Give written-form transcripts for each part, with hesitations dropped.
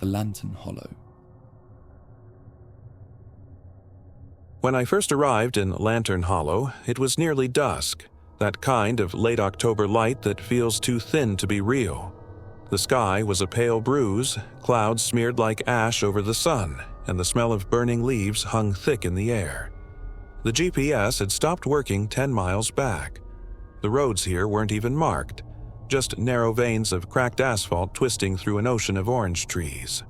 the Lantern Hollow. When I first arrived in Lantern Hollow, it was nearly dusk, that kind of late October light that feels too thin to be real. The sky was a pale bruise, clouds smeared like ash over the sun, and the smell of burning leaves hung thick in the air. The GPS had stopped working 10 miles back. The roads here weren't even marked, just narrow veins of cracked asphalt twisting through an ocean of orange trees.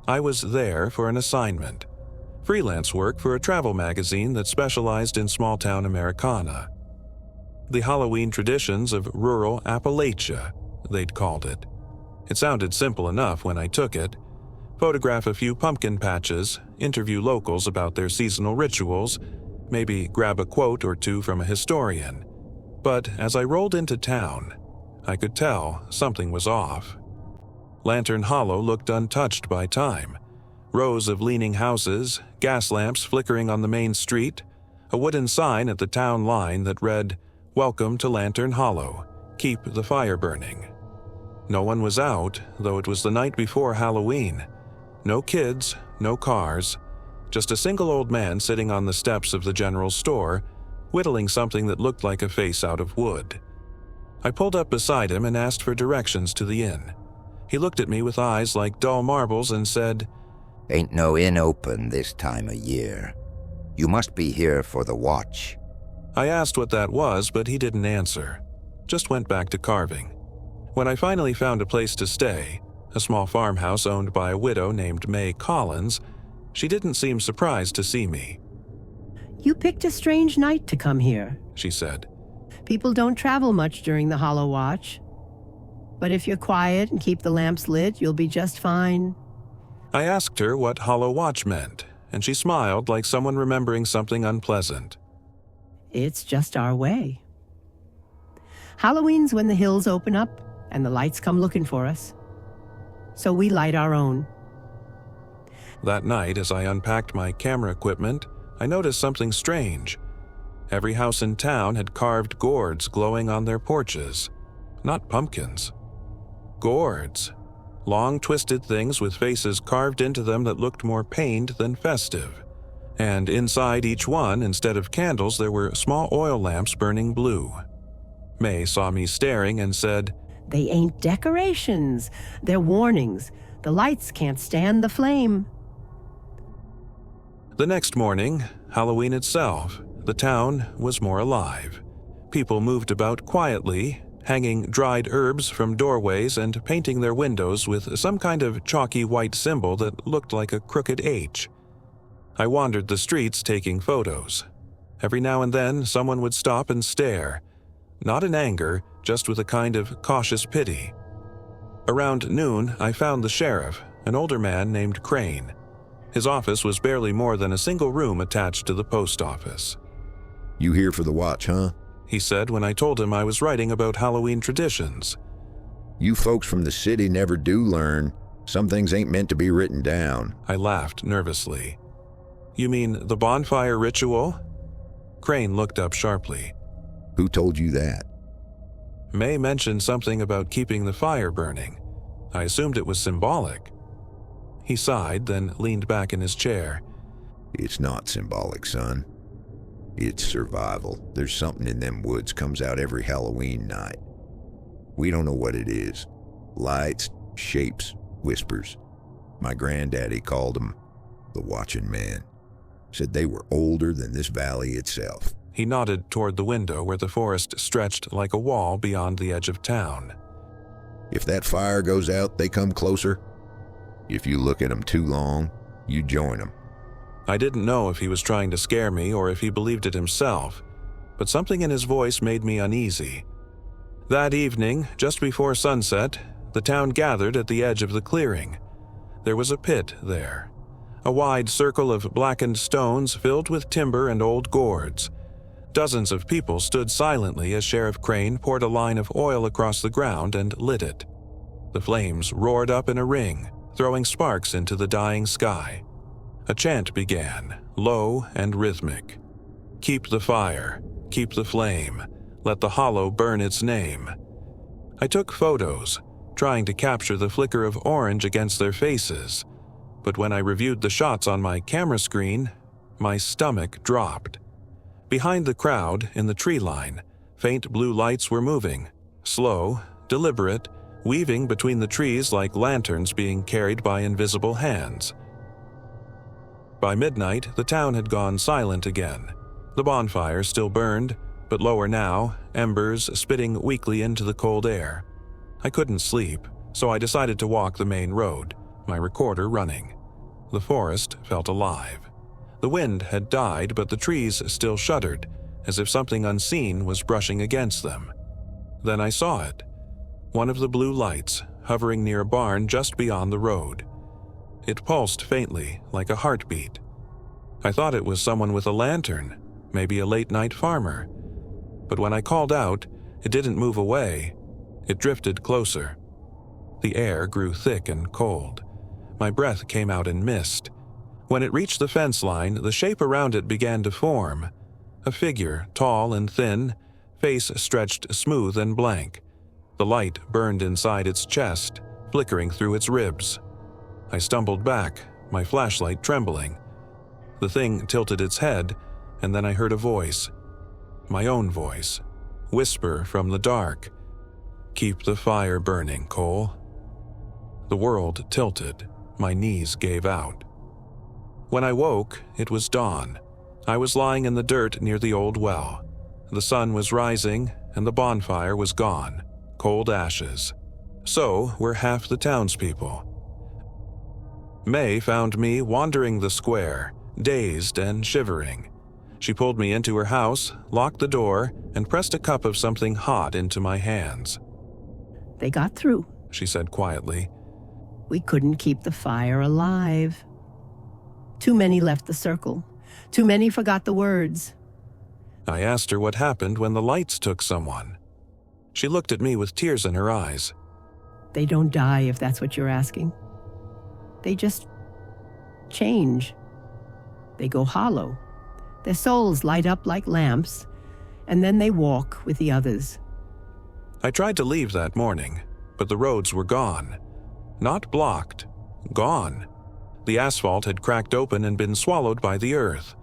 I was there for an assignment. Freelance work for a travel magazine that specialized in small-town Americana. The Halloween traditions of rural Appalachia, they'd called it. It sounded simple enough when I took it. Photograph a few pumpkin patches, interview locals about their seasonal rituals, maybe grab a quote or two from a historian. But as I rolled into town, I could tell something was off. Lantern Hollow looked untouched by time. Rows of leaning houses, gas lamps flickering on the main street, a wooden sign at the town line that read, "Welcome to Lantern Hollow. Keep the fire burning." No one was out, though it was the night before Halloween. No kids, no cars, just a single old man sitting on the steps of the general store, whittling something that looked like a face out of wood. I pulled up beside him and asked for directions to the inn. He looked at me with eyes like dull marbles and said, "Ain't no inn open this time of year. You must be here for the watch." I asked what that was, but he didn't answer. Just went back to carving. When I finally found a place to stay, a small farmhouse owned by a widow named May Collins, she didn't seem surprised to see me. "You picked a strange night to come here," she said. "People don't travel much during the Hollow Watch. But if you're quiet and keep the lamps lit, you'll be just fine." I asked her what Hollow Watch meant, and she smiled like someone remembering something unpleasant. "It's just our way. Halloween's when the hills open up and the lights come looking for us. So we light our own." That night, as I unpacked my camera equipment, I noticed something strange. Every house in town had carved gourds glowing on their porches. Not pumpkins. Gourds. Long, twisted things with faces carved into them that looked more pained than festive. And inside each one, instead of candles, there were small oil lamps burning blue. May saw me staring and said, "They ain't decorations. They're warnings. The lights can't stand the flame." The next morning, Halloween itself, the town was more alive. People moved about quietly, hanging dried herbs from doorways and painting their windows with some kind of chalky white symbol that looked like a crooked H. I wandered the streets taking photos. Every now and then, someone would stop and stare. Not in anger, just with a kind of cautious pity. Around noon, I found the sheriff, an older man named Crane. His office was barely more than a single room attached to the post office. "You here for the watch, huh?" he said when I told him I was writing about Halloween traditions. "You folks from the city never do learn. Some things ain't meant to be written down." I laughed nervously. "You mean the bonfire ritual?" Crane looked up sharply. "Who told you that?" May mentioned something about keeping the fire burning. I assumed it was symbolic. He sighed, then leaned back in his chair. "It's not symbolic, son. It's survival. There's something in them woods comes out every Halloween night. We don't know what it is. Lights, shapes, whispers. My granddaddy called them the Watching Man. Said they were older than this valley itself." He nodded toward the window where the forest stretched like a wall beyond the edge of town. "If that fire goes out, they come closer. If you look at them too long, you join them." I didn't know if he was trying to scare me or if he believed it himself, but something in his voice made me uneasy. That evening, just before sunset, the town gathered at the edge of the clearing. There was a pit there, a wide circle of blackened stones filled with timber and old gourds. Dozens of people stood silently as Sheriff Crane poured a line of oil across the ground and lit it. The flames roared up in a ring, throwing sparks into the dying sky. A chant began, low and rhythmic. "Keep the fire, keep the flame, let the hollow burn its name." I took photos, trying to capture the flicker of orange against their faces. But when I reviewed the shots on my camera screen, my stomach dropped. Behind the crowd, in the tree line, faint blue lights were moving, slow, deliberate, weaving between the trees like lanterns being carried by invisible hands. By midnight, the town had gone silent again. The bonfire still burned, but lower now, embers spitting weakly into the cold air. I couldn't sleep, so I decided to walk the main road, my recorder running. The forest felt alive. The wind had died, but the trees still shuddered, as if something unseen was brushing against them. Then I saw it. One of the blue lights, hovering near a barn just beyond the road. It pulsed faintly, like a heartbeat. I thought it was someone with a lantern, maybe a late-night farmer. But when I called out, it didn't move away. It drifted closer. The air grew thick and cold. My breath came out in mist. When it reached the fence line, the shape around it began to form. A figure, tall and thin, face stretched smooth and blank. The light burned inside its chest, flickering through its ribs. I stumbled back, my flashlight trembling. The thing tilted its head, and then I heard a voice. My own voice. Whisper from the dark. "Keep the fire burning, Cole." The world tilted. My knees gave out. When I woke, it was dawn. I was lying in the dirt near the old well. The sun was rising, and the bonfire was gone. Cold ashes. So were half the townspeople. May found me wandering the square, dazed and shivering. She pulled me into her house, locked the door, and pressed a cup of something hot into my hands. They got through. She said quietly. We couldn't keep the fire alive. Too many left the circle. Too many forgot the words. I asked her what happened when the lights took someone. She looked at me with tears in her eyes. They don't die, if that's what you're asking. They just change. They go hollow. Their souls light up like lamps, and then they walk with the others. I tried to leave that morning, but the roads were gone. Not blocked, gone. The asphalt had cracked open and been swallowed by the earth.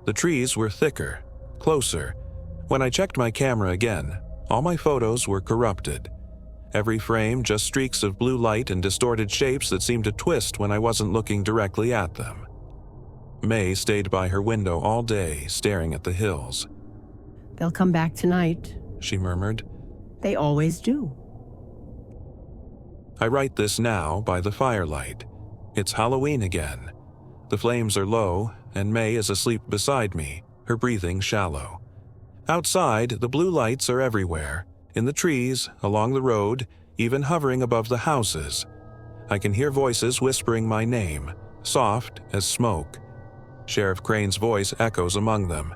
The trees were thicker, closer. When I checked my camera again, all my photos were corrupted. Every frame just streaks of blue light and distorted shapes that seemed to twist when I wasn't looking directly at them. May stayed by her window all day, staring at the hills. They'll come back tonight, she murmured. They always do. I write this now by the firelight. It's Halloween again. The flames are low, and May is asleep beside me, her breathing shallow. Outside, the blue lights are everywhere, in the trees, along the road, even hovering above the houses. I can hear voices whispering my name, soft as smoke. Sheriff Crane's voice echoes among them.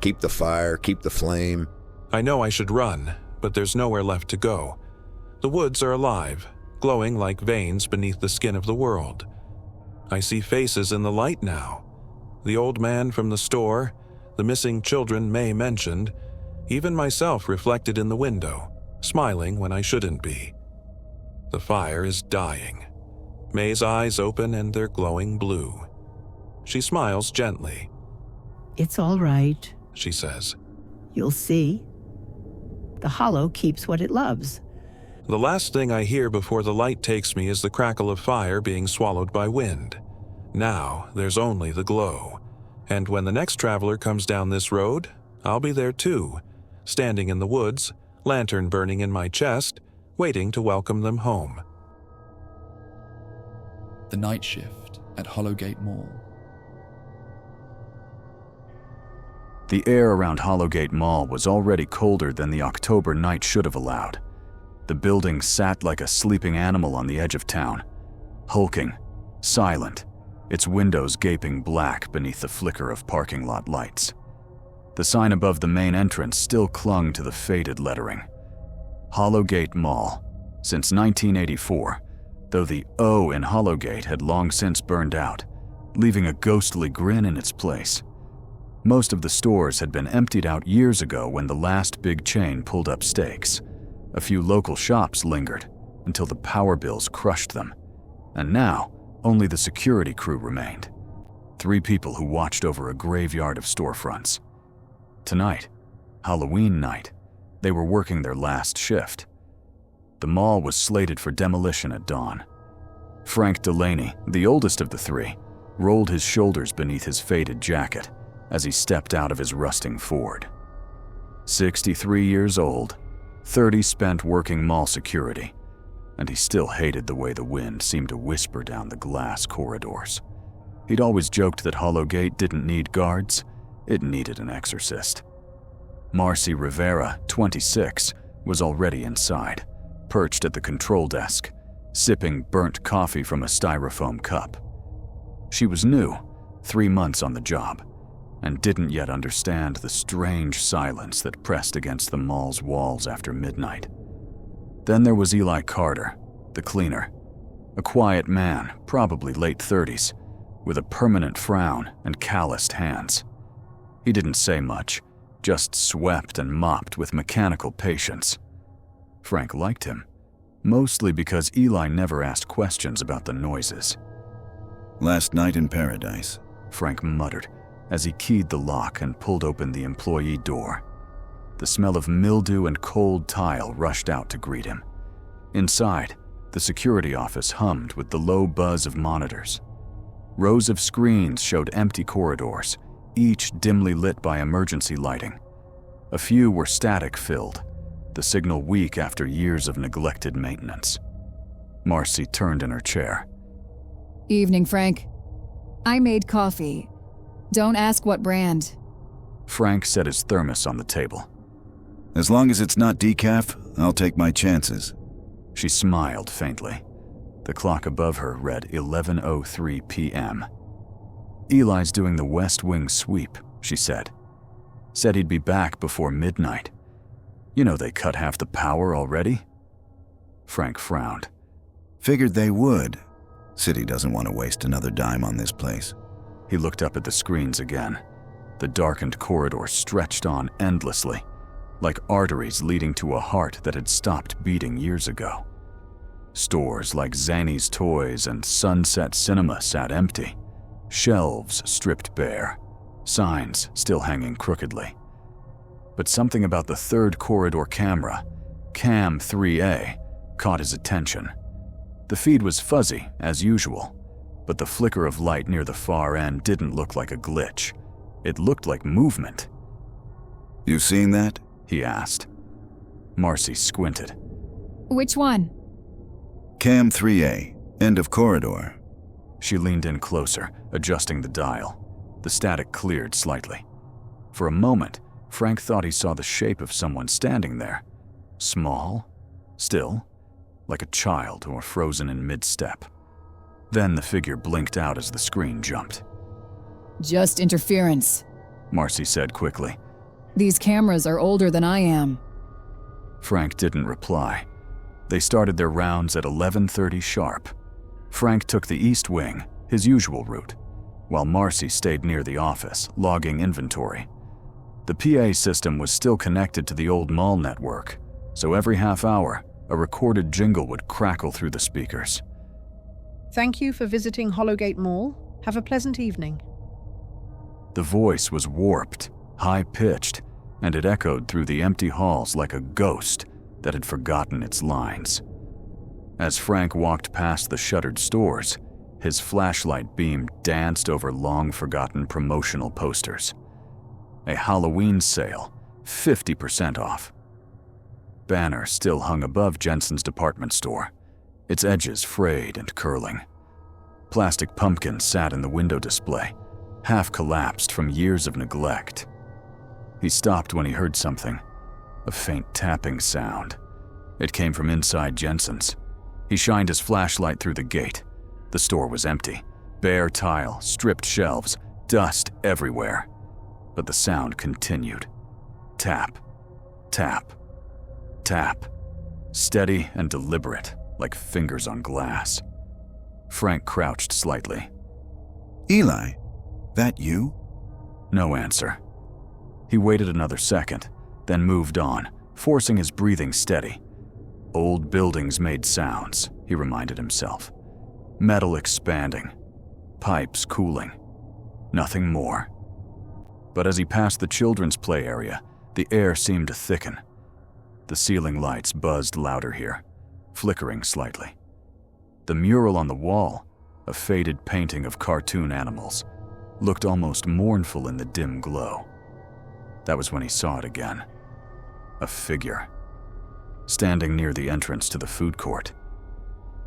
Keep the fire, keep the flame. I know I should run, but there's nowhere left to go. The woods are alive, glowing like veins beneath the skin of the world. I see faces in the light now. The old man from the store, the missing children May mentioned, even myself reflected in the window, smiling when I shouldn't be. The fire is dying. May's eyes open and they're glowing blue. She smiles gently. It's all right, she says. You'll see. The hollow keeps what it loves. The last thing I hear before the light takes me is the crackle of fire being swallowed by wind. Now there's only the glow. And when the next traveler comes down this road, I'll be there too, standing in the woods, lantern burning in my chest, waiting to welcome them home. The Night Shift at Hollowgate Mall. The air around Hollowgate Mall was already colder than the October night should have allowed. The building sat like a sleeping animal on the edge of town, hulking, silent, its windows gaping black beneath the flicker of parking lot lights. The sign above the main entrance still clung to the faded lettering. Hollowgate Mall, since 1984, though the O in Hollowgate had long since burned out, leaving a ghostly grin in its place. Most of the stores had been emptied out years ago when the last big chain pulled up stakes. A few local shops lingered, until the power bills crushed them. And now, only the security crew remained. 3 people who watched over a graveyard of storefronts. Tonight, Halloween night, they were working their last shift. The mall was slated for demolition at dawn. Frank Delaney, the oldest of the 3, rolled his shoulders beneath his faded jacket as he stepped out of his rusting Ford. 63 years old, 30 spent working mall security, and he still hated the way the wind seemed to whisper down the glass corridors. He'd always joked that Hollowgate didn't need guards, it needed an exorcist. Marcy Rivera, 26, was already inside, perched at the control desk, sipping burnt coffee from a styrofoam cup. She was new, 3 months on the job, and didn't yet understand the strange silence that pressed against the mall's walls after midnight. Then there was Eli Carter, the cleaner, a quiet man, probably late 30s, with a permanent frown and calloused hands. He didn't say much, just swept and mopped with mechanical patience. Frank liked him, mostly because Eli never asked questions about the noises. "Last night in paradise," Frank muttered as he keyed the lock and pulled open the employee door. The smell of mildew and cold tile rushed out to greet him. Inside, the security office hummed with the low buzz of monitors. Rows of screens showed empty corridors, each dimly lit by emergency lighting. A few were static-filled, the signal weak after years of neglected maintenance. Marcy turned in her chair. "Evening, Frank. I made coffee. Don't ask what brand." Frank set his thermos on the table. "As long as it's not decaf, I'll take my chances." She smiled faintly. The clock above her read 11:03 p.m. "Eli's doing the West Wing sweep," she said. "Said he'd be back before midnight. You know they cut half the power already?" Frank frowned. "Figured they would. City doesn't want to waste another dime on this place." He looked up at the screens again. The darkened corridor stretched on endlessly, like arteries leading to a heart that had stopped beating years ago. Stores like Zanny's Toys and Sunset Cinema sat empty, shelves stripped bare, signs still hanging crookedly. But something about the third corridor camera, Cam 3A, caught his attention. The feed was fuzzy, as usual, but the flicker of light near the far end didn't look like a glitch. It looked like movement. "You seen that?" he asked. Marcy squinted. "Which one?" "Cam 3A, end of corridor." She leaned in closer, adjusting the dial. The static cleared slightly. For a moment, Frank thought he saw the shape of someone standing there. Small, still, like a child or frozen in mid-step. Then the figure blinked out as the screen jumped. "Just interference," Marcy said quickly. "These cameras are older than I am." Frank didn't reply. They started their rounds at 11:30 sharp. Frank took the east wing, his usual route, while Marcy stayed near the office, logging inventory. The PA system was still connected to the old mall network, so every half hour, a recorded jingle would crackle through the speakers. "Thank you for visiting Hollowgate Mall. Have a pleasant evening." The voice was warped, high-pitched, and it echoed through the empty halls like a ghost that had forgotten its lines. As Frank walked past the shuttered stores, his flashlight beam danced over long-forgotten promotional posters. A Halloween sale, 50% off. Banner still hung above Jensen's department store, its edges frayed and curling. Plastic pumpkins sat in the window display, half collapsed from years of neglect. He stopped when he heard something, a faint tapping sound. It came from inside Jensen's. He shined his flashlight through the gate. The store was empty, bare tile, stripped shelves, dust everywhere. But the sound continued. Tap, tap, tap. Steady and deliberate, like fingers on glass. Frank crouched slightly. "Eli, that you?" No answer. He waited another second, then moved on, forcing his breathing steady. Old buildings made sounds, he reminded himself. Metal expanding, pipes cooling, nothing more. But as he passed the children's play area, the air seemed to thicken. The ceiling lights buzzed louder here, flickering slightly. The mural on the wall, a faded painting of cartoon animals, looked almost mournful in the dim glow. That was when he saw it again. A figure, standing near the entrance to the food court.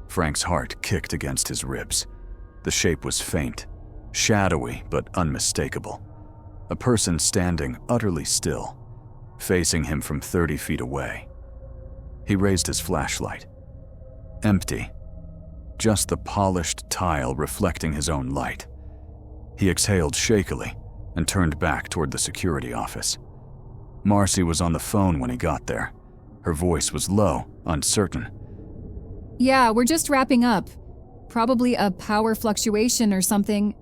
Frank's heart kicked against his ribs. The shape was faint, shadowy but unmistakable. A person standing utterly still, facing him from 30 feet away. He raised his flashlight. Empty. Just the polished tile reflecting his own light. He exhaled shakily and turned back toward the security office. Marcy was on the phone when he got there. Her voice was low, uncertain. Yeah, we're just wrapping up. Probably a power fluctuation or something.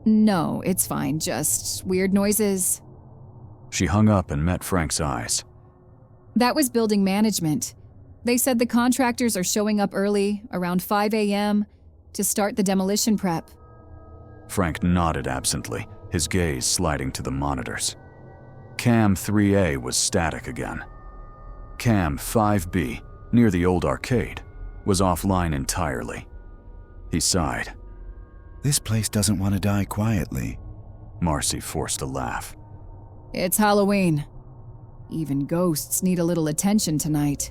No, it's fine, just weird noises. She hung up and met Frank's eyes. That was building management. They said the contractors are showing up early, around 5 a.m., to start the demolition prep. Frank nodded absently, his gaze sliding to the monitors. Cam 3A was static again. Cam 5B, near the old arcade, was offline entirely. He sighed. This place doesn't want to die quietly. Marcy forced a laugh. It's Halloween. Even ghosts need a little attention tonight.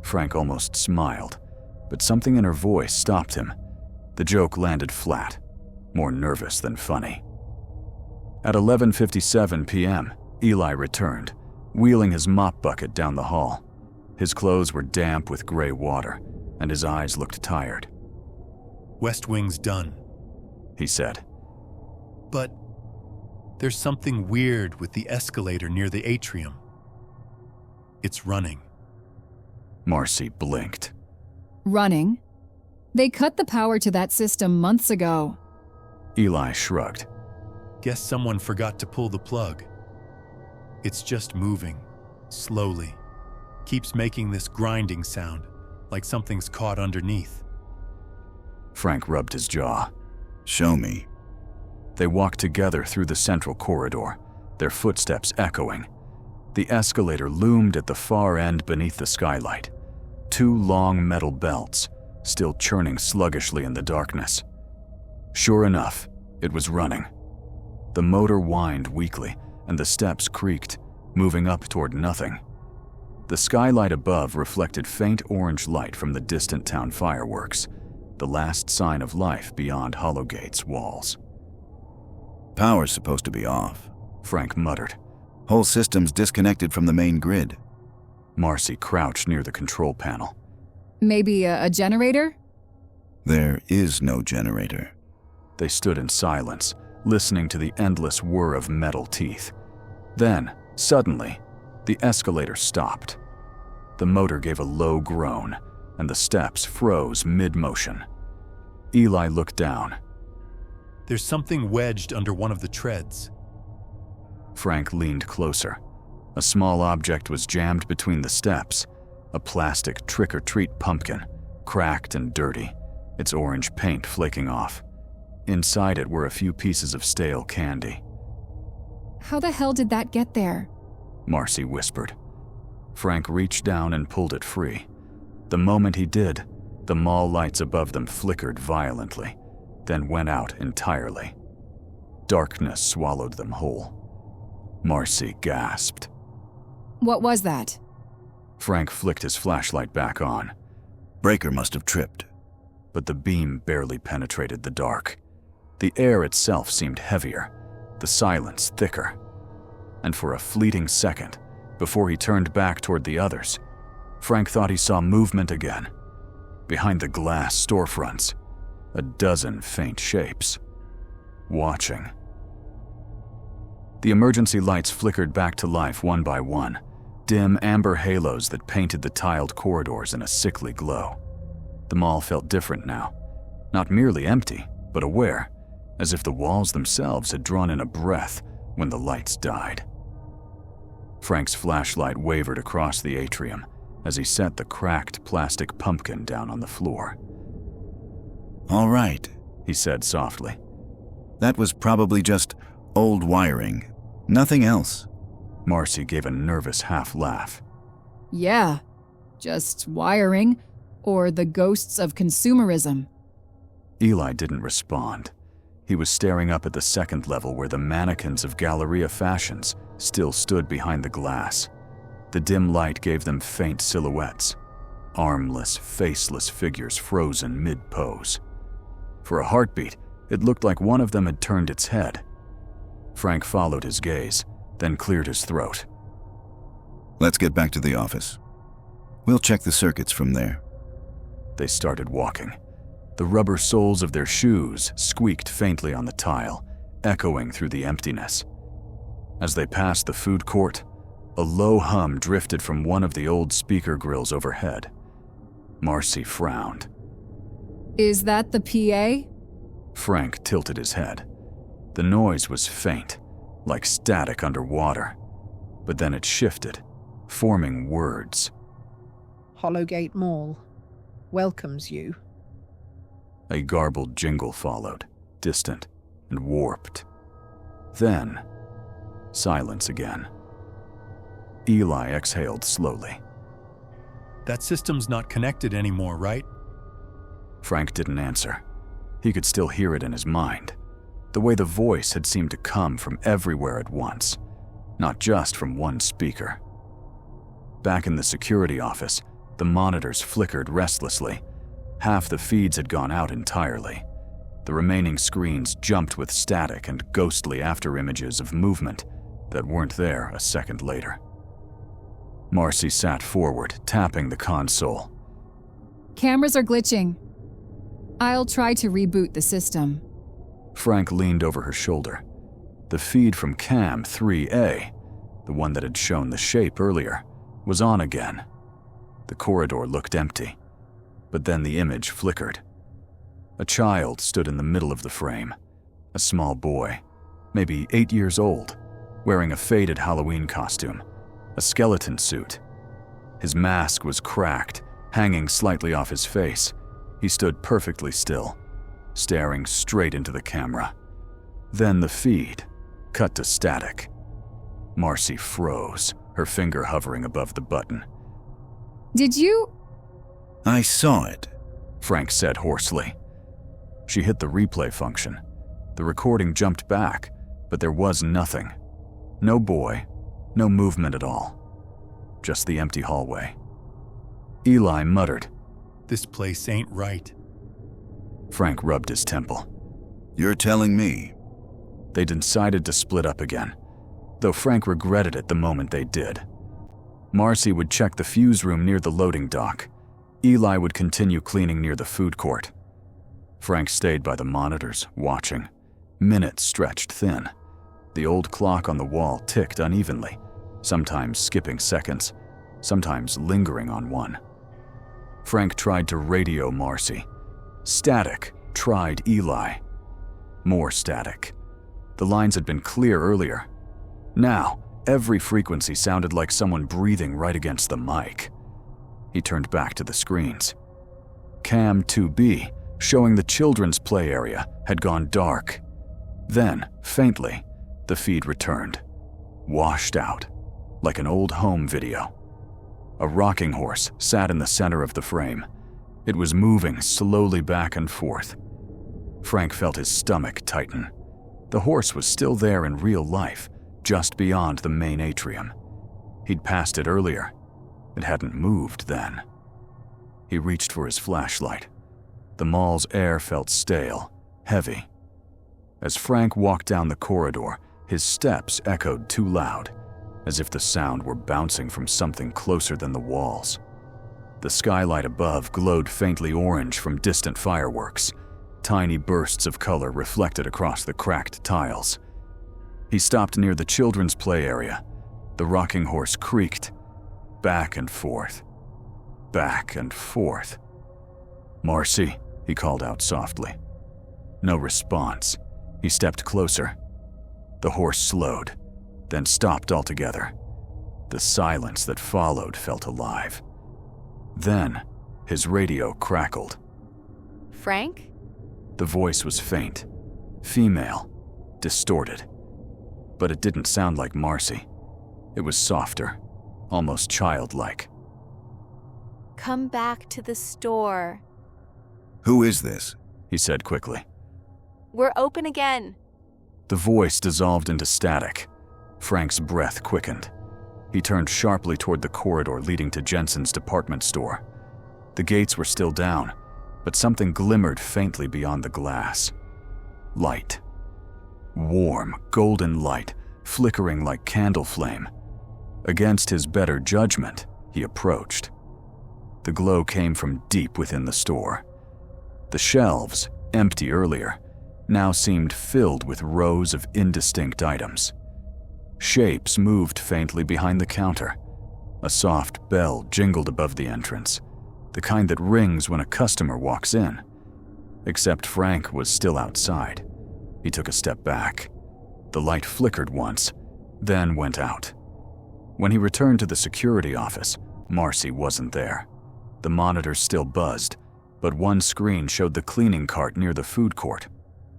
Frank almost smiled, but something in her voice stopped him. The joke landed flat, more nervous than funny. At 11:57 p.m., Eli returned, wheeling his mop bucket down the hall. His clothes were damp with gray water, and his eyes looked tired. West Wing's done, he said. But there's something weird with the escalator near the atrium. It's running. Marcy blinked. Running? They cut the power to that system months ago. Eli shrugged. Guess someone forgot to pull the plug. It's just moving, slowly. Keeps making this grinding sound, like something's caught underneath. Frank rubbed his jaw. Show me. They walked together through the central corridor, their footsteps echoing. The escalator loomed at the far end beneath the skylight. Two long metal belts, still churning sluggishly in the darkness. Sure enough, it was running. The motor whined weakly, and the steps creaked, moving up toward nothing. The skylight above reflected faint orange light from the distant town fireworks, the last sign of life beyond Hollowgate's walls. Power's supposed to be off, Frank muttered. Whole system's disconnected from the main grid. Marcy crouched near the control panel. Maybe a generator? There is no generator. They stood in silence, listening to the endless whir of metal teeth. Then, suddenly, the escalator stopped. The motor gave a low groan, and the steps froze mid-motion. Eli looked down. There's something wedged under one of the treads. Frank leaned closer. A small object was jammed between the steps, a plastic trick-or-treat pumpkin, cracked and dirty, its orange paint flaking off. Inside it were a few pieces of stale candy. How the hell did that get there? Marcy whispered. Frank reached down and pulled it free. The moment he did, the mall lights above them flickered violently, then went out entirely. Darkness swallowed them whole. Marcy gasped. What was that? Frank flicked his flashlight back on. Breaker must have tripped. But the beam barely penetrated the dark. The air itself seemed heavier, the silence thicker. And for a fleeting second, before he turned back toward the others, Frank thought he saw movement again. Behind the glass storefronts, a dozen faint shapes. Watching. The emergency lights flickered back to life one by one, dim amber halos that painted the tiled corridors in a sickly glow. The mall felt different now. Not merely empty, but aware, as if the walls themselves had drawn in a breath when the lights died. Frank's flashlight wavered across the atrium, as he set the cracked plastic pumpkin down on the floor. All right, He said softly. that was probably just old wiring. Nothing else. Marcy gave a nervous half-laugh. Yeah, just wiring, or the ghosts of consumerism. Eli didn't respond. He was staring up at the second level where the mannequins of Galleria Fashions still stood behind the glass. The dim light gave them faint silhouettes, armless, faceless figures frozen mid-pose. For a heartbeat, it looked like one of them had turned its head. Frank followed his gaze, then cleared his throat. Let's get back to the office. We'll check the circuits from there. They started walking. The rubber soles of their shoes squeaked faintly on the tile, echoing through the emptiness. As they passed the food court, a low hum drifted from one of the old speaker grills overhead. Marcy frowned. Is that the PA? Frank tilted his head. The noise was faint, like static underwater, but then it shifted, forming words. Hollowgate Mall welcomes you. A garbled jingle followed, distant and warped. Then, silence again. Eli exhaled slowly. That system's not connected anymore, right? Frank didn't answer. He could still hear it in his mind. The way the voice had seemed to come from everywhere at once, not just from one speaker. Back in the security office, the monitors flickered restlessly. Half the feeds had gone out entirely. The remaining screens jumped with static and ghostly afterimages of movement that weren't there a second later. Marcy sat forward, tapping the console. Cameras are glitching. I'll try to reboot the system. Frank leaned over her shoulder. The feed from Cam 3A, the one that had shown the shape earlier, was on again. The corridor looked empty, but then the image flickered. A child stood in the middle of the frame, a small boy, maybe 8 years old, wearing a faded Halloween costume, a skeleton suit. His mask was cracked, hanging slightly off his face. He stood perfectly still, staring straight into the camera. Then the feed cut to static. Marcy froze, her finger hovering above the button. Did you? I saw it, Frank said hoarsely. She hit the replay function. The recording jumped back, but there was nothing. No boy, no movement at all. Just the empty hallway. Eli muttered, This place ain't right. Frank rubbed his temple. You're telling me. They decided to split up again, though Frank regretted it the moment they did. Marcy would check the fuse room near the loading dock. Eli would continue cleaning near the food court. Frank stayed by the monitors, watching. Minutes stretched thin. The old clock on the wall ticked unevenly, sometimes skipping seconds, sometimes lingering on one. Frank tried to radio Marcy. Static tried Eli. More static. The lines had been clear earlier. Now, every frequency sounded like someone breathing right against the mic. He turned back to the screens. Cam 2B, showing the children's play area, had gone dark. Then, faintly, the feed returned, washed out, like an old home video. A rocking horse sat in the center of the frame. It was moving slowly back and forth. Frank felt his stomach tighten. The horse was still there in real life, just beyond the main atrium. He'd passed it earlier. It hadn't moved then. He reached for his flashlight. The mall's air felt stale, heavy. As Frank walked down the corridor, his steps echoed too loud, as if the sound were bouncing from something closer than the walls. The skylight above glowed faintly orange from distant fireworks. Tiny bursts of color reflected across the cracked tiles. He stopped near the children's play area. The rocking horse creaked, back and forth, back and forth. Marcy, he called out softly. No response. He stepped closer. The horse slowed, then stopped altogether. The silence that followed felt alive. Then, his radio crackled. Frank? The voice was faint, female, distorted. But it didn't sound like Marcy. It was softer, almost childlike. Come back to the store. Who is this? He said quickly. We're open again. The voice dissolved into static. Frank's breath quickened. He turned sharply toward the corridor leading to Jensen's department store. The gates were still down, but something glimmered faintly beyond the glass. Light. Warm, golden light, flickering like candle flame. Against his better judgment, he approached. The glow came from deep within the store. The shelves, empty earlier, now seemed filled with rows of indistinct items. Shapes moved faintly behind the counter. A soft bell jingled above the entrance, the kind that rings when a customer walks in. Except Frank was still outside. He took a step back. The light flickered once, then went out. When he returned to the security office, Marcy wasn't there. The monitor still buzzed, but one screen showed the cleaning cart near the food court,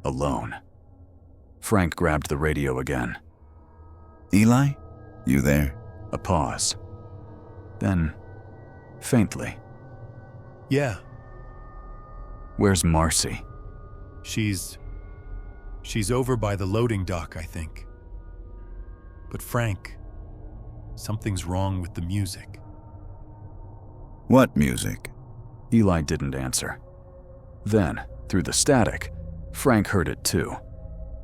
alone. Frank grabbed the radio again. Eli? You there? A pause. Then, faintly. Yeah, Where's Marcy? she's over by the loading dock, I think. But Frank, something's wrong with the music. What music? Eli didn't answer. Then, through the static, Frank heard it too.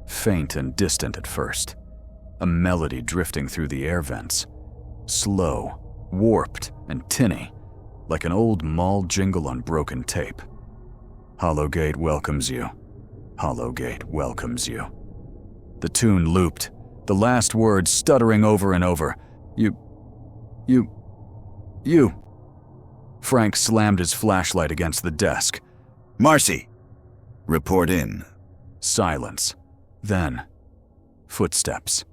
Faint and distant at first. A melody drifting through the air vents. Slow, warped, and tinny, like an old mall jingle on broken tape. Hollowgate welcomes you. Hollowgate welcomes you. The tune looped, the last words stuttering over and over. You. Frank slammed his flashlight against the desk. Marcy! Report in. Silence. Then, footsteps.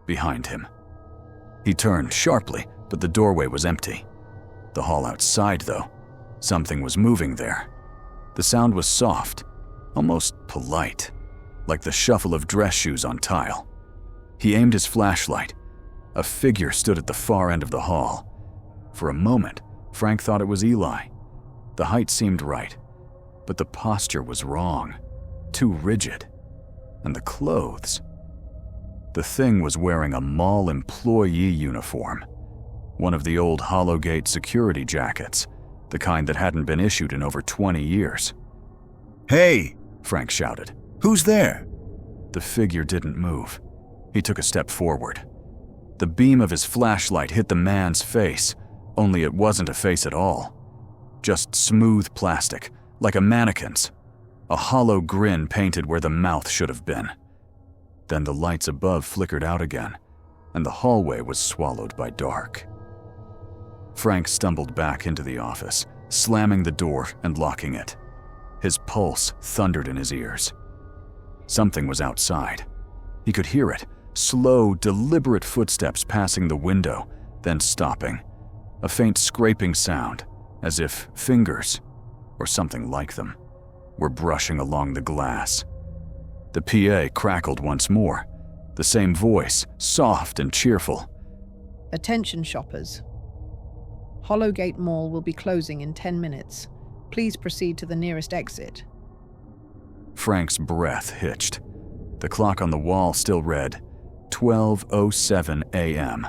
Behind him. He turned sharply, but the doorway was empty. The hall outside, though, something was moving there. The sound was soft, almost polite, like the shuffle of dress shoes on tile. He aimed his flashlight. A figure stood at the far end of the hall. For a moment, Frank thought it was Eli. The height seemed right, but the posture was wrong, too rigid. And the clothes. The thing was wearing a mall employee uniform, one of the old Hollowgate security jackets, the kind that hadn't been issued in over 20 years. Hey! Frank shouted. Who's there? The figure didn't move. He took a step forward. The beam of his flashlight hit the man's face, only it wasn't a face at all. Just smooth plastic, like a mannequin's. A hollow grin painted where the mouth should have been. Then the lights above flickered out again, and the hallway was swallowed by dark. Frank stumbled back into the office, slamming the door and locking it. His pulse thundered in his ears. Something was outside. He could hear it, slow, deliberate footsteps passing the window, then stopping. A faint scraping sound, as if fingers, or something like them, were brushing along the glass. The PA crackled once more, the same voice, soft and cheerful. Attention shoppers. Hollowgate Mall will be closing in 10 minutes. Please proceed to the nearest exit. Frank's breath hitched. The clock on the wall still read 12:07 a.m.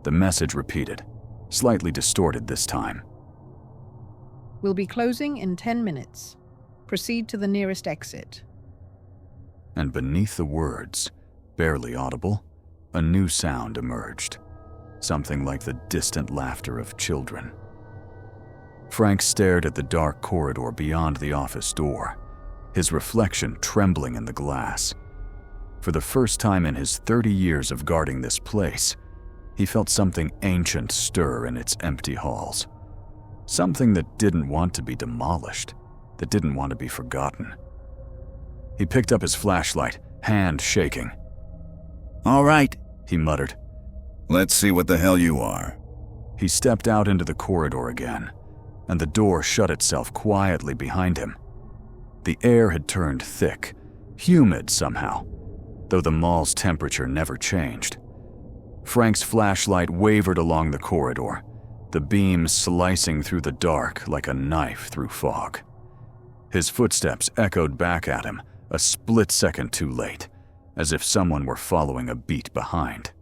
The message repeated, slightly distorted this time. We'll be closing in 10 minutes. Proceed to the nearest exit. And beneath the words, barely audible, a new sound emerged. Something like the distant laughter of children. Frank stared at the dark corridor beyond the office door, his reflection trembling in the glass. For the first time in his 30 years of guarding this place, he felt something ancient stir in its empty halls. Something that didn't want to be demolished, that didn't want to be forgotten. He picked up his flashlight, hand shaking. All right, he muttered. Let's see what the hell you are. He stepped out into the corridor again, and the door shut itself quietly behind him. The air had turned thick, humid somehow, though the mall's temperature never changed. Frank's flashlight wavered along the corridor, the beam slicing through the dark like a knife through fog. His footsteps echoed back at him, a split second too late, as if someone were following a beat behind.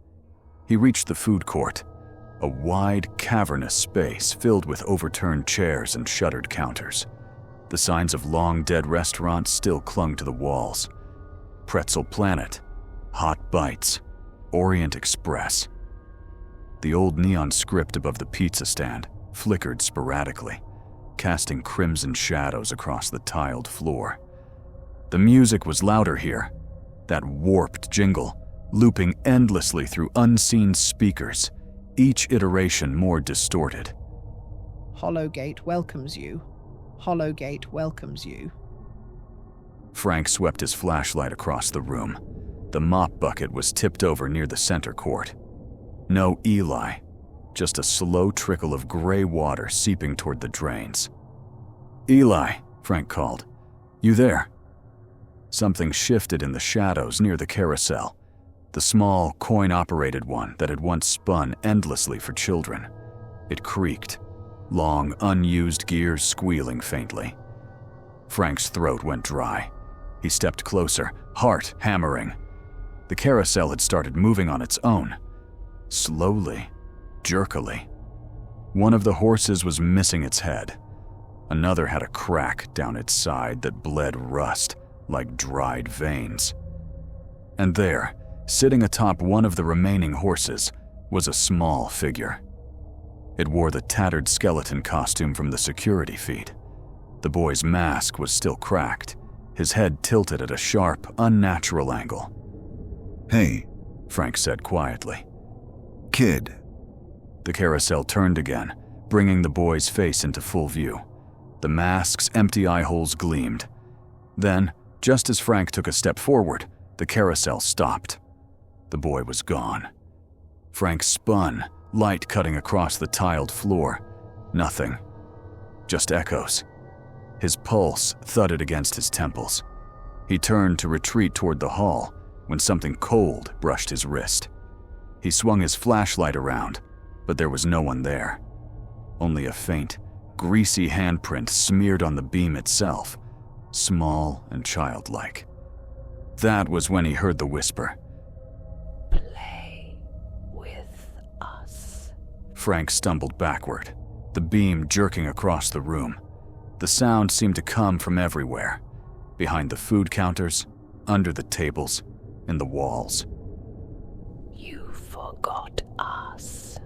He reached the food court, a wide, cavernous space filled with overturned chairs and shuttered counters. The signs of long-dead restaurants still clung to the walls. Pretzel Planet, Hot Bites, Orient Express. The old neon script above the pizza stand flickered sporadically, casting crimson shadows across the tiled floor. The music was louder here, that warped jingle, looping endlessly through unseen speakers, each iteration more distorted. Hollowgate welcomes you. Hollowgate welcomes you. Frank swept his flashlight across the room. The mop bucket was tipped over near the center court. No Eli, just a slow trickle of gray water seeping toward the drains. "Eli," Frank called. "You there?" Something shifted in the shadows near the carousel, the small, coin-operated one that had once spun endlessly for children. It creaked, long, unused gears squealing faintly. Frank's throat went dry. He stepped closer, heart hammering. The carousel had started moving on its own. Slowly, jerkily. One of the horses was missing its head. Another had a crack down its side that bled rust like dried veins. And there, sitting atop one of the remaining horses, was a small figure. It wore the tattered skeleton costume from the security feed. The boy's mask was still cracked, his head tilted at a sharp, unnatural angle. "Hey," Frank said quietly. "Kid." The carousel turned again, bringing the boy's face into full view. The mask's empty eye holes gleamed. Then, just as Frank took a step forward, the carousel stopped. The boy was gone. Frank spun, light cutting across the tiled floor. Nothing. Just echoes. His pulse thudded against his temples. He turned to retreat toward the hall when something cold brushed his wrist. He swung his flashlight around, but there was no one there. Only a faint, greasy handprint smeared on the beam itself, small and childlike. That was when he heard the whisper. "Play with us." Frank stumbled backward, the beam jerking across the room. The sound seemed to come from everywhere, behind the food counters, under the tables, in the walls. "You forgot us."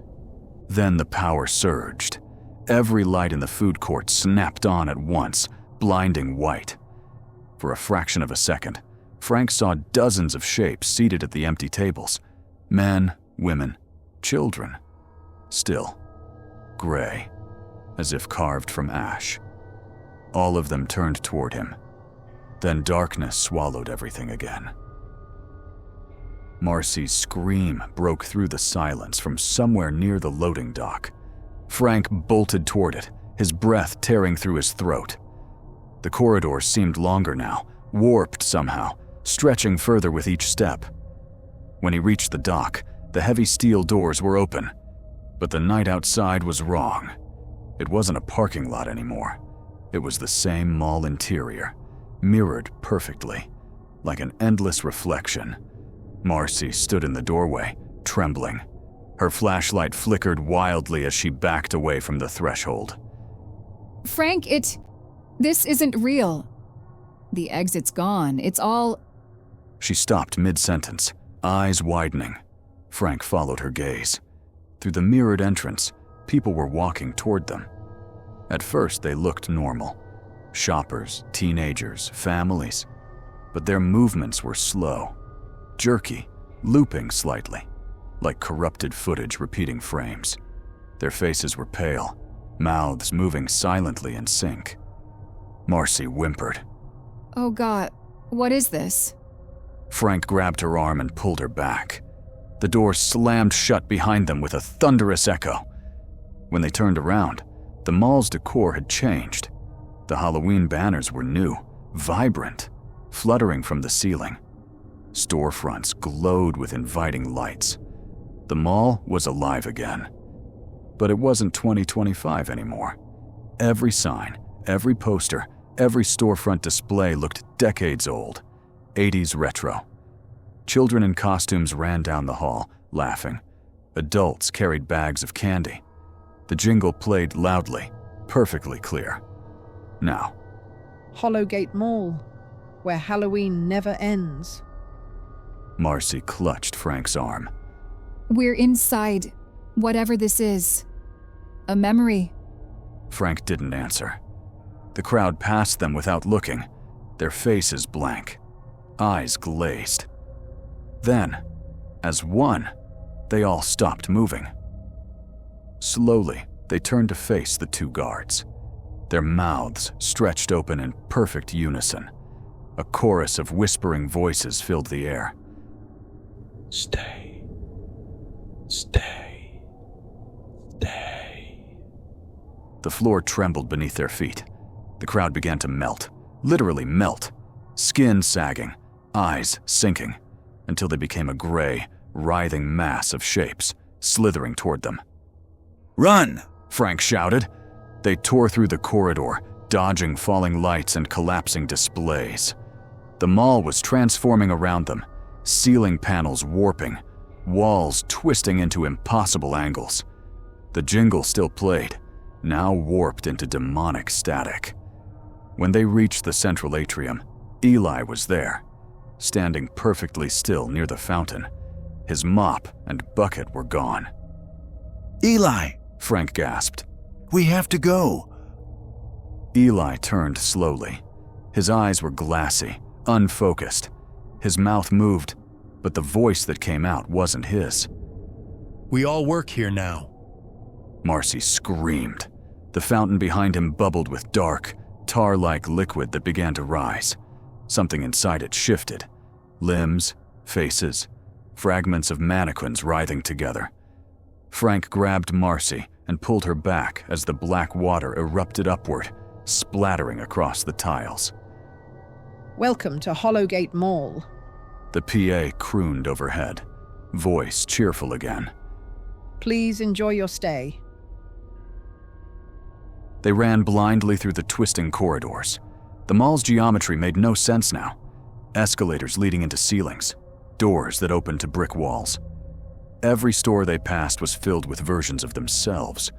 Then the power surged. Every light in the food court snapped on at once, blinding white. For a fraction of a second, Frank saw dozens of shapes seated at the empty tables. Men, women, children. Still, gray, as if carved from ash. All of them turned toward him. Then darkness swallowed everything again. Marcy's scream broke through the silence from somewhere near the loading dock. Frank bolted toward it, his breath tearing through his throat. The corridor seemed longer now, warped somehow, stretching further with each step. When he reached the dock, the heavy steel doors were open. But the night outside was wrong. It wasn't a parking lot anymore. It was the same mall interior, mirrored perfectly, like an endless reflection. Marcy stood in the doorway, trembling. Her flashlight flickered wildly as she backed away from the threshold. Frank, this isn't real. The exit's gone. It's all... She stopped mid-sentence, eyes widening. Frank followed her gaze. Through the mirrored entrance, people were walking toward them. At first, they looked normal. Shoppers, teenagers, families. But their movements were slow, jerky, looping slightly, like corrupted footage repeating frames. Their faces were pale, mouths moving silently in sync. Marcy whimpered. Oh God, what is this? Frank grabbed her arm and pulled her back. The door slammed shut behind them with a thunderous echo. When they turned around, the mall's decor had changed. The Halloween banners were new, vibrant, fluttering from the ceiling. Storefronts glowed with inviting lights. The mall was alive again. But it wasn't 2025 anymore. Every sign, every poster, every storefront display looked decades old, 80s retro. Children in costumes ran down the hall, laughing. Adults carried bags of candy. The jingle played loudly, perfectly clear. Now, Hollowgate Mall, where Halloween never ends. Marcy clutched Frank's arm. We're inside, whatever this is. A memory. Frank didn't answer. The crowd passed them without looking, their faces blank, eyes glazed. Then, as one, they all stopped moving. Slowly, they turned to face the two guards. Their mouths stretched open in perfect unison. A chorus of whispering voices filled the air. Stay. Stay. Stay. The floor trembled beneath their feet. The crowd began to melt, literally melt, skin sagging, eyes sinking, until they became a gray, writhing mass of shapes, slithering toward them. Run! Frank shouted. They tore through the corridor, dodging falling lights and collapsing displays. The mall was transforming around them, ceiling panels warping, walls twisting into impossible angles. The jingle still played, now warped into demonic static. When they reached the central atrium, Eli was there, standing perfectly still near the fountain. His mop and bucket were gone. Eli! Frank gasped. We have to go. Eli turned slowly. His eyes were glassy, unfocused. His mouth moved, but the voice that came out wasn't his. We all work here now. Marcy screamed. The fountain behind him bubbled with dark, tar-like liquid that began to rise. Something inside it shifted. Limbs, faces, fragments of mannequins writhing together. Frank grabbed Marcy and pulled her back as the black water erupted upward, splattering across the tiles. Welcome to Hollowgate Mall. The PA crooned overhead, voice cheerful again. Please enjoy your stay. They ran blindly through the twisting corridors. The mall's geometry made no sense now. Escalators leading into ceilings, doors that opened to brick walls. Every store they passed was filled with versions of themselves,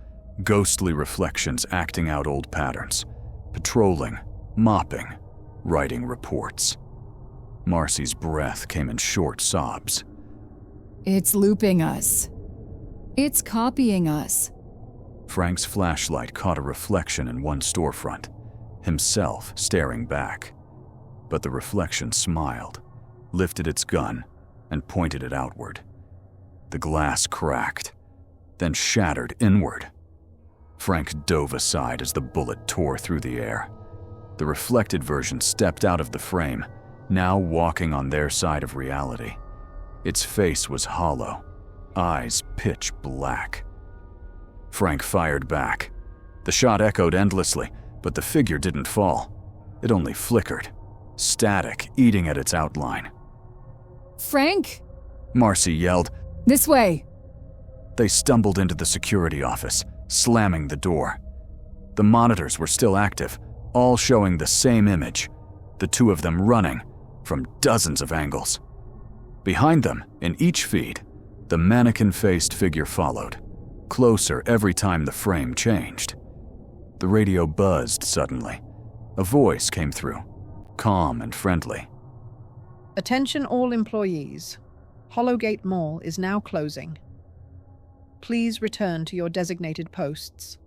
ghostly reflections acting out old patterns, patrolling, mopping, writing reports. Marcy's breath came in short sobs. It's looping us. It's copying us. Frank's flashlight caught a reflection in one storefront, himself staring back. But the reflection smiled, lifted its gun, and pointed it outward. The glass cracked, then shattered inward. Frank dove aside as the bullet tore through the air. The reflected version stepped out of the frame, now walking on their side of reality. Its face was hollow, eyes pitch black. Frank fired back. The shot echoed endlessly, but the figure didn't fall. It only flickered, static eating at its outline. Frank! Marcy yelled. This way! They stumbled into the security office, slamming the door. The monitors were still active, all showing the same image, the two of them running from dozens of angles. Behind them, in each feed, the mannequin-faced figure followed, closer every time the frame changed. The radio buzzed suddenly. A voice came through, calm and friendly. Attention all employees. Hollowgate Mall is now closing. Please return to your designated posts.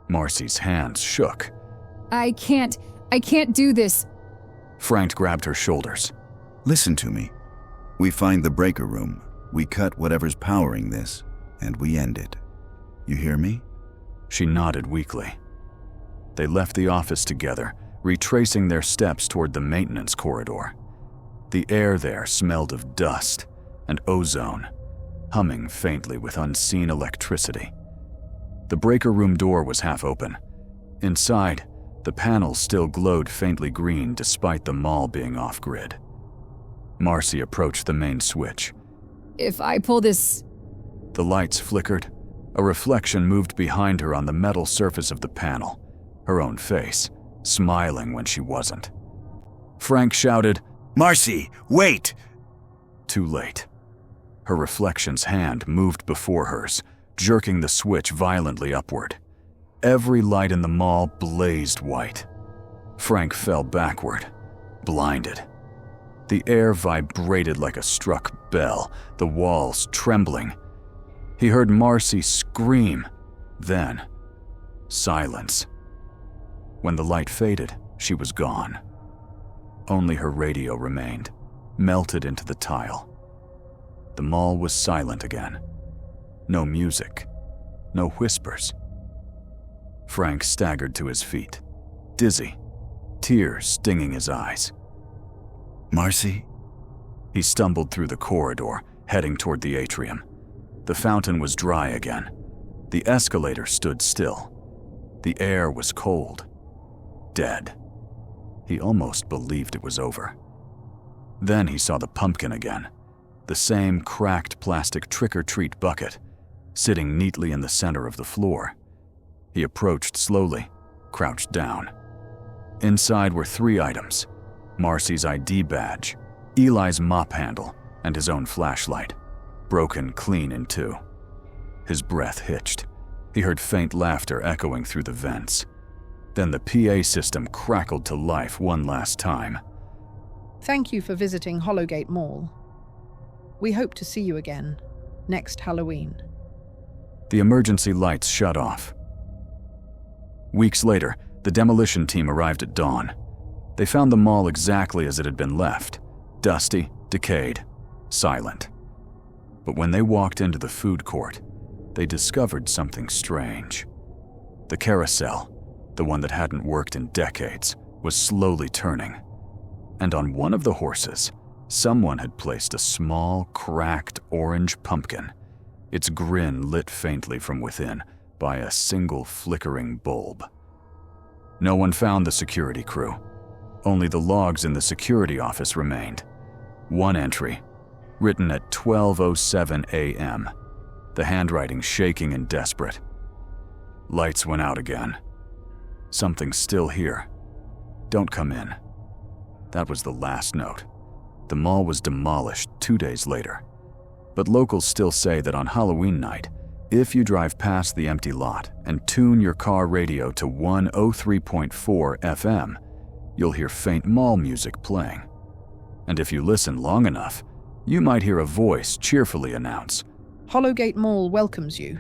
Marcy's hands shook. I can't do this. Frank grabbed her shoulders. Listen to me. We find the breaker room, we cut whatever's powering this, and we end it. You hear me? She nodded weakly. They left the office together, retracing their steps toward the maintenance corridor. The air there smelled of dust and ozone, humming faintly with unseen electricity. The breaker room door was half open. Inside, the panels still glowed faintly green despite the mall being off-grid. Marcy approached the main switch. If I pull this... The lights flickered. A reflection moved behind her on the metal surface of the panel, her own face, smiling when she wasn't. Frank shouted, "Marcy, wait!" Too late. Her reflection's hand moved before hers, jerking the switch violently upward. Every light in the mall blazed white. Frank fell backward, blinded. The air vibrated like a struck bell, the walls trembling. He heard Marcy scream, then silence. When the light faded, she was gone. Only her radio remained, melted into the tile. The mall was silent again. No music, no whispers. Frank staggered to his feet, dizzy, tears stinging his eyes. "Marcy?" He stumbled through the corridor, heading toward the atrium. The fountain was dry again. The escalator stood still. The air was cold, dead. He almost believed it was over. Then he saw the pumpkin again, the same cracked plastic trick-or-treat bucket, sitting neatly in the center of the floor. He approached slowly, crouched down. Inside were 3 items: Marcy's ID badge, Eli's mop handle, and his own flashlight, broken clean in 2. His breath hitched. He heard faint laughter echoing through the vents. Then the PA system crackled to life one last time. Thank you for visiting Hollowgate Mall. We hope to see you again next Halloween. The emergency lights shut off. Weeks later, the demolition team arrived at dawn. They found the mall exactly as it had been left, dusty, decayed, silent. But when they walked into the food court, they discovered something strange. The carousel, the one that hadn't worked in decades, was slowly turning. And on one of the horses, someone had placed a small, cracked orange pumpkin, its grin lit faintly from within by a single flickering bulb. No one found the security crew. Only the logs in the security office remained. One entry, written at 12:07 a.m., the handwriting shaking and desperate. Lights went out again. Something's still here. Don't come in. That was the last note. The mall was demolished 2 days later. But locals still say that on Halloween night, if you drive past the empty lot and tune your car radio to 103.4 FM, you'll hear faint mall music playing. And if you listen long enough, you might hear a voice cheerfully announce, Hollowgate Mall welcomes you.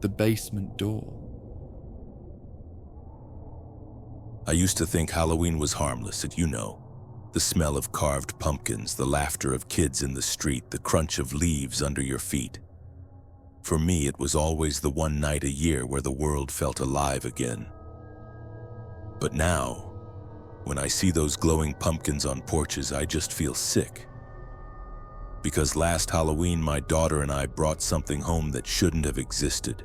The basement door. I used to think Halloween was harmless, and you know. The smell of carved pumpkins, the laughter of kids in the street, the crunch of leaves under your feet. For me, it was always the one night a year where the world felt alive again. But now, when I see those glowing pumpkins on porches, I just feel sick. Because last Halloween, my daughter and I brought something home that shouldn't have existed.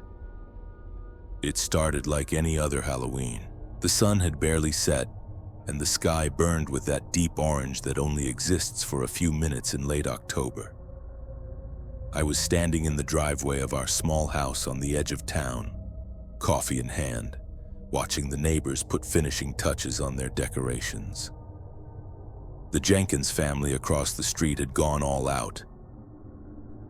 It started like any other Halloween. The sun had barely set, and the sky burned with that deep orange that only exists for a few minutes in late October. I was standing in the driveway of our small house on the edge of town, coffee in hand, watching the neighbors put finishing touches on their decorations. The Jenkins family across the street had gone all out.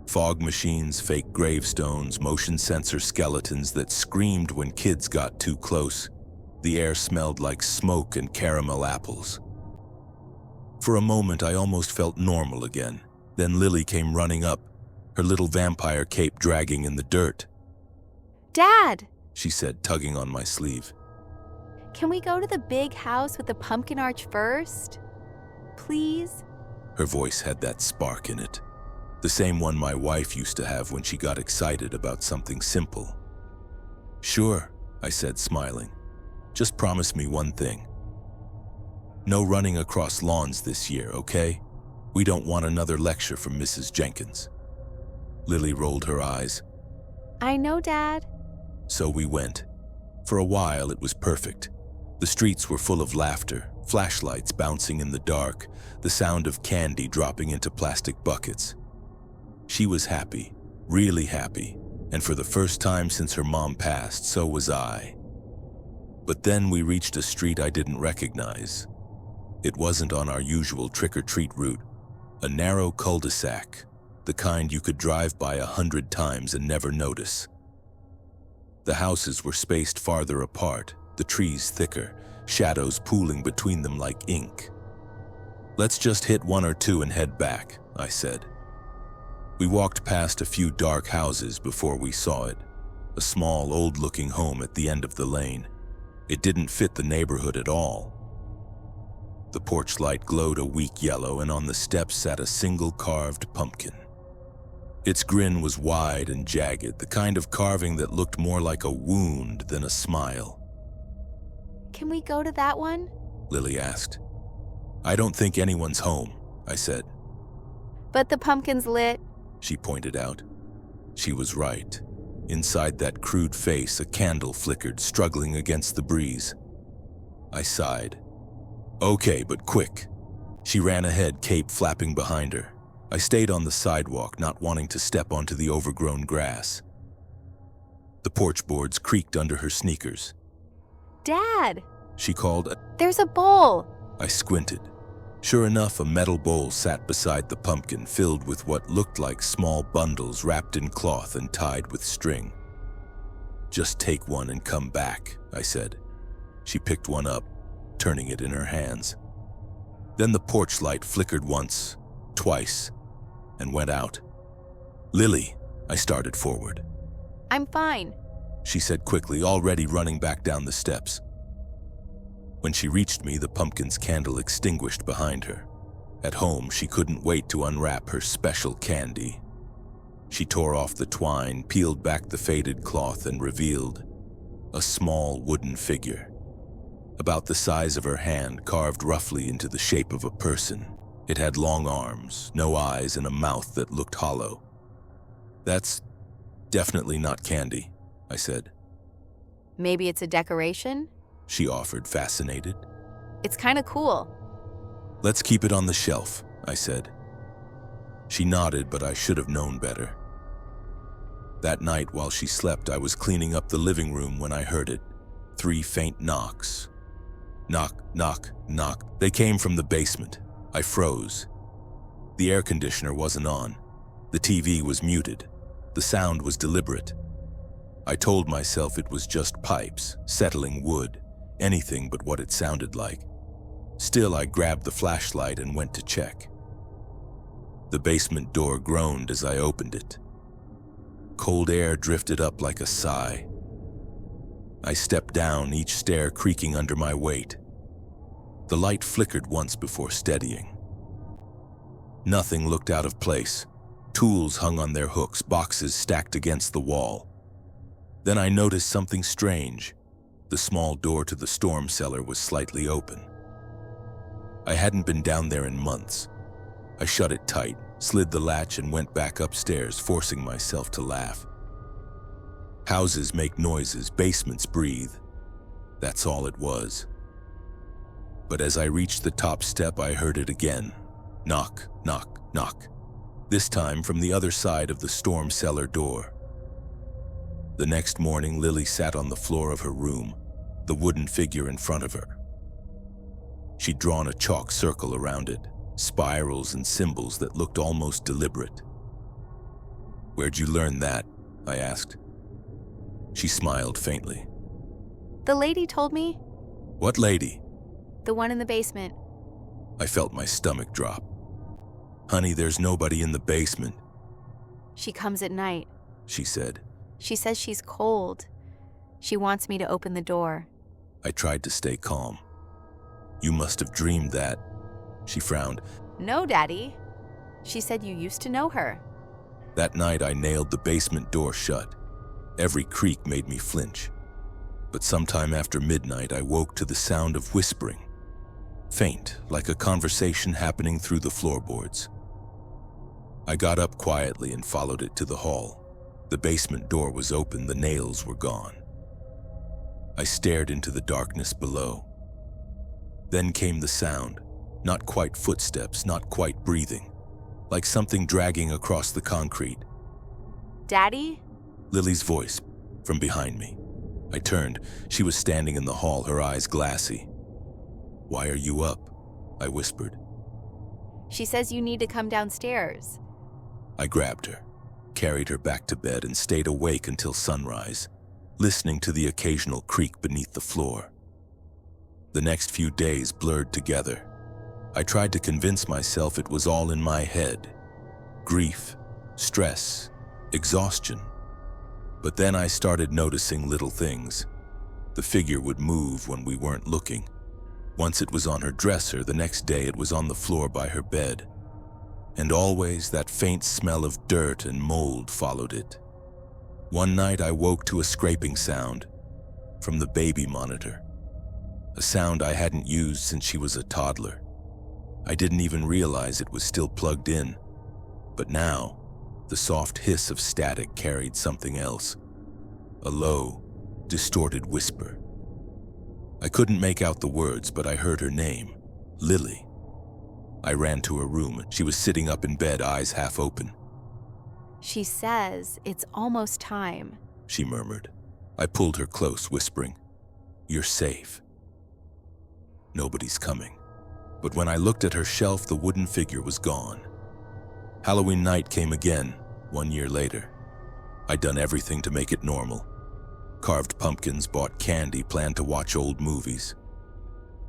Fog machines, fake gravestones, motion sensor skeletons that screamed when kids got too close. The air smelled like smoke and caramel apples. For a moment, I almost felt normal again. Then Lily came running up, her little vampire cape dragging in the dirt. Dad! She said, tugging on my sleeve. Can we go to the big house with the pumpkin arch first? Please? Her voice had that spark in it. The same one my wife used to have when she got excited about something simple. Sure, I said, smiling. Just promise me one thing. No running across lawns this year, okay? We don't want another lecture from Mrs. Jenkins. Lily rolled her eyes. I know, Dad. So we went. For a while, it was perfect. The streets were full of laughter, flashlights bouncing in the dark, the sound of candy dropping into plastic buckets. She was happy, really happy, and for the first time since her mom passed, so was I. But then we reached a street I didn't recognize. It wasn't on our usual trick-or-treat route. A narrow cul-de-sac, the kind you could drive by 100 times and never notice. The houses were spaced farther apart, the trees thicker, shadows pooling between them like ink. "Let's just hit one or two and head back," I said. We walked past a few dark houses before we saw it, a small, old-looking home at the end of the lane. It didn't fit the neighborhood at all. The porch light glowed a weak yellow, and on the steps sat a single carved pumpkin. Its grin was wide and jagged, the kind of carving that looked more like a wound than a smile. Can we go to that one? Lily asked. "I don't think anyone's home," I said. "But the pumpkin's lit," she pointed out. She was right. Inside that crude face, a candle flickered, struggling against the breeze. I sighed. "Okay, but quick." She ran ahead, cape flapping behind her. I stayed on the sidewalk, not wanting to step onto the overgrown grass. The porch boards creaked under her sneakers. "Dad!" she called. "There's a bowl!" I squinted. Sure enough, a metal bowl sat beside the pumpkin, filled with what looked like small bundles wrapped in cloth and tied with string. "Just take one and come back," I said. She picked one up, turning it in her hands. Then the porch light flickered once, twice, and went out. "Lily," I started forward. "I'm fine," she said quickly, already running back down the steps. When she reached me, the pumpkin's candle extinguished behind her. At home, she couldn't wait to unwrap her special candy. She tore off the twine, peeled back the faded cloth, and revealed a small wooden figure, about the size of her hand, carved roughly into the shape of a person. It had long arms, no eyes, and a mouth that looked hollow. "That's definitely not candy," I said. "Maybe it's a decoration?" she offered, fascinated. "It's kind of cool." "Let's keep it on the shelf," I said. She nodded, but I should have known better. That night, while she slept, I was cleaning up the living room when I heard it. 3 faint knocks. Knock, knock, knock. They came from the basement. I froze. The air conditioner wasn't on. The TV was muted. The sound was deliberate. I told myself it was just pipes, settling wood, anything but what it sounded like. Still, I grabbed the flashlight and went to check. The basement door groaned as I opened it. Cold air drifted up like a sigh. I stepped down, each stair creaking under my weight. The light flickered once before steadying. Nothing looked out of place. Tools hung on their hooks, boxes stacked against the wall. Then I noticed something strange. The small door to the storm cellar was slightly open. I hadn't been down there in months. I shut it tight, slid the latch, and went back upstairs, forcing myself to laugh. Houses make noises, basements breathe. That's all it was. But as I reached the top step, I heard it again. Knock, knock, knock. This time from the other side of the storm cellar door. The next morning, Lily sat on the floor of her room, the wooden figure in front of her. She'd drawn a chalk circle around it, spirals and symbols that looked almost deliberate. "Where'd you learn that?" I asked. She smiled faintly. "The lady told me." "What lady?" "The one in the basement." I felt my stomach drop. "Honey, there's nobody in the basement," "She comes at night," she said. "She says she's cold. She wants me to open the door." I tried to stay calm. "You must have dreamed that." She frowned. "No, Daddy. She said you used to know her." That night, I nailed the basement door shut. Every creak made me flinch. But sometime after midnight, I woke to the sound of whispering. Faint, like a conversation happening through the floorboards. I got up quietly and followed it to the hall. The basement door was open, the nails were gone. I stared into the darkness below. Then came the sound, not quite footsteps, not quite breathing, like something dragging across the concrete. Daddy? Lily's voice from behind me. I turned. She was standing in the hall, her eyes glassy. "Why are you up?" I whispered. She says you need to come downstairs. I grabbed her, carried her back to bed, and stayed awake until sunrise, listening to the occasional creak beneath the floor. The next few days blurred together. I tried to convince myself it was all in my head. Grief, stress, exhaustion. But then I started noticing little things. The figure would move when we weren't looking. Once it was on her dresser, the next day it was on the floor by her bed. And always that faint smell of dirt and mold followed it. One night I woke to a scraping sound from the baby monitor. A sound I hadn't used since she was a toddler. I didn't even realize it was still plugged in. But now, the soft hiss of static carried something else. A low, distorted whisper. I couldn't make out the words, but I heard her name, Lily. I ran to her room. She was sitting up in bed, eyes half open. She says it's almost time, she murmured. I pulled her close, whispering, "You're safe. Nobody's coming." But when I looked at her shelf, the wooden figure was gone. Halloween night came again, 1 year later. I'd done everything to make it normal. Carved pumpkins, bought candy, planned to watch old movies.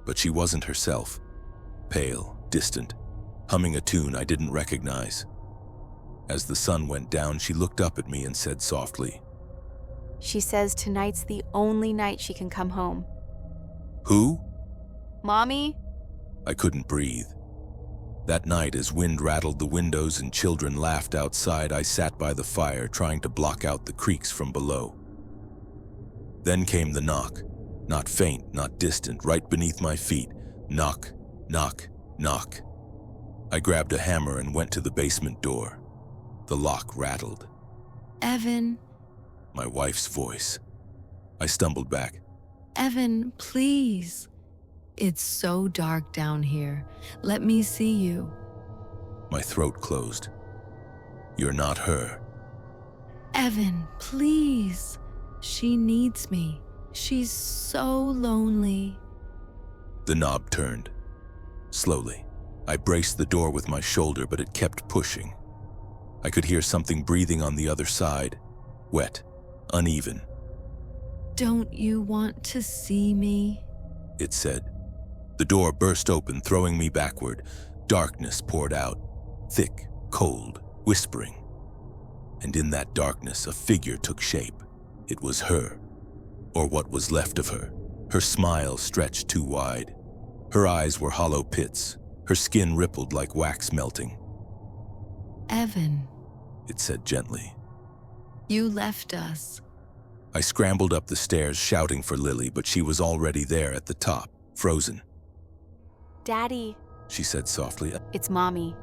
But she wasn't herself. Pale, distant, humming a tune I didn't recognize. As the sun went down, she looked up at me and said softly, She says tonight's the only night she can come home. "Who?" Mommy? I couldn't breathe. That night, as wind rattled the windows and children laughed outside, I sat by the fire trying to block out the creaks from below. Then came the knock. Not faint, not distant, right beneath my feet. Knock, knock, knock. I grabbed a hammer and went to the basement door. The lock rattled. Evan. My wife's voice. I stumbled back. Evan, please. It's so dark down here. Let me see you. My throat closed. "You're not her." Evan, please. She needs me. She's so lonely. The knob turned. Slowly. I braced the door with my shoulder, but it kept pushing. I could hear something breathing on the other side. Wet, uneven. Don't you want to see me? It said. The door burst open, throwing me backward. Darkness poured out, thick, cold, whispering. And in that darkness, a figure took shape. It was her, or what was left of her. Her smile stretched too wide. Her eyes were hollow pits. Her skin rippled like wax melting. Evan, it said gently. You left us. I scrambled up the stairs, shouting for Lily, but she was already there at the top, frozen. Daddy, she said softly. It's Mommy.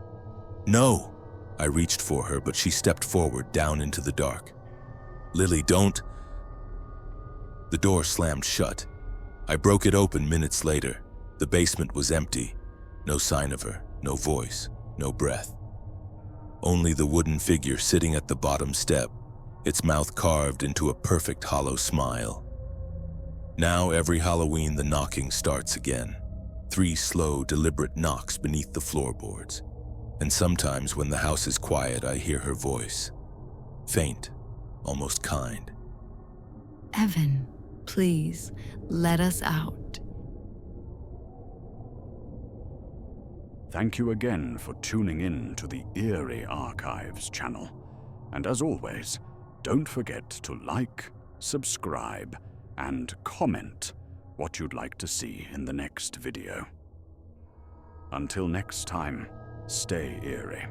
No! I reached for her, but she stepped forward, down into the dark. Lily, don't. The door slammed shut. I broke it open minutes later. The basement was empty. No sign of her, no voice, no breath. Only the wooden figure sitting at the bottom step, its mouth carved into a perfect hollow smile. Now every Halloween the knocking starts again. 3 slow, deliberate knocks beneath the floorboards. And sometimes when the house is quiet, I hear her voice. Faint, almost kind. Evan, please, let us out. Thank you again for tuning in to the Eerie Archives channel. And as always, don't forget to like, subscribe, and comment what you'd like to see in the next video. Until next time, stay eerie.